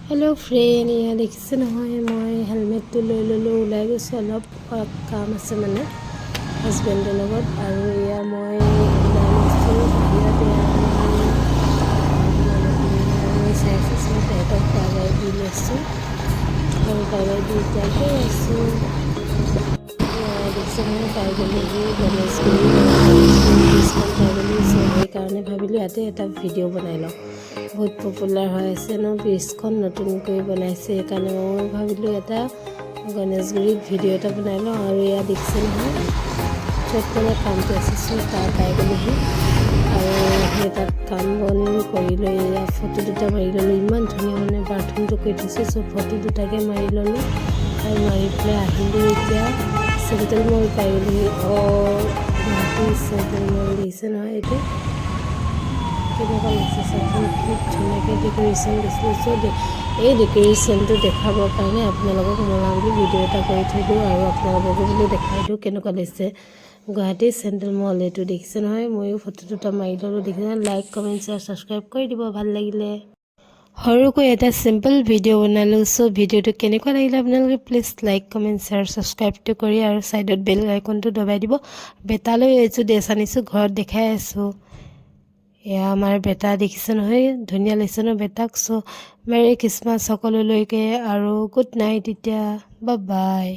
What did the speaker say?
hello friend या देखिसे নহয় মই হেলমেটটো লৈ ললো ওলাই গৈছো অলপ কাম আছে মানে হাজবেণ্ডৰ লগত আৰু ইয়া মই ওলাই গৈছো বাহিৰতে মই চাইছো তেহেতক বাই দি লৈছো আৰু বাই দি যাই আছো দেখছে নহয় পাই গ'লোহি গণেশগুৰি ব্ৰিজখন পাই গ'লো সেইকাৰণে ভাবিলোঁ ইয়াতে এটা ভিডিঅ' বনাই লওঁ বহুত পপুলাৰ হৈ আছে ন ব্ৰিজখন নতুনকৈ বনাইছে সেইকাৰণে মই ভাবিলোঁ এটা গণেশগুৰিত ভিডিঅ' এটা বনাই লওঁ আৰু এয়া দেখিছে নহয় য'ত মানে কামটো আছে তাৰ পাই গ'লোহি আৰু সেই তাত কাম বন কৰি লৈ এয়া ফটো দুটা মাৰি ল'লোঁ ইমান ধুনীয়া মানে বাথৰুমটো কৰি থৈছোঁ চব ফটো দুটাকৈ মাৰি ল'লোঁ আৰু মাৰি পেলাই আহিলোঁ এতিয়া চেণ্ট্ৰেল মল পাই গ'লোহি গুৱাহাটী চেণ্ট্ৰেল মল দেখিছে নহয় এইটো কেনেকুৱা লাগিছে চাওকচোন খুব ধুনীয়াকৈ ডেক'ৰেশ্যন দিছিলে চ' এই ডেক'ৰেশ্যনটো দেখাবৰ কাৰণে আপোনালোকক মই বুলি ভিডিঅ' এটা কৰি থৈ দিওঁ আৰু আপোনালোককো বোলো দেখাই দিওঁ কেনেকুৱা লাগিছে গুৱাহাটী চেণ্ট্ৰেল মল এইটো দেখিছে নহয় ময়ো ফটো দুটা মাৰি ল'লোঁ দেখিছে লাইক কমেণ্ট শ্বেয়াৰ ছাবস্ক্ৰাইব কৰি দিব ভাল লাগিলে সৰুকৈ এটা চিম্পল ভিডিঅ' বনালোঁ চ' ভিডিঅ'টো কেনেকুৱা লাগিলে আপোনালোকে প্লিজ লাইক কমেণ্ট শ্বেয়াৰ ছাবস্ক্ৰাইবটো কৰি আৰু ছাইডত বেল আইকনটো দবাই দিব বেটালৈ এইযোৰ ড্ৰেছ আনিছোঁ ঘৰত দেখাই আছোঁ এয়া আমাৰ বেটা দেখিছে নহয় ধুনীয়া লাগিছে ন বেটাক চ' মেৰী খ্ৰীষ্টমাছ সকলোলৈকে আৰু গুড নাইট এতিয়া বাই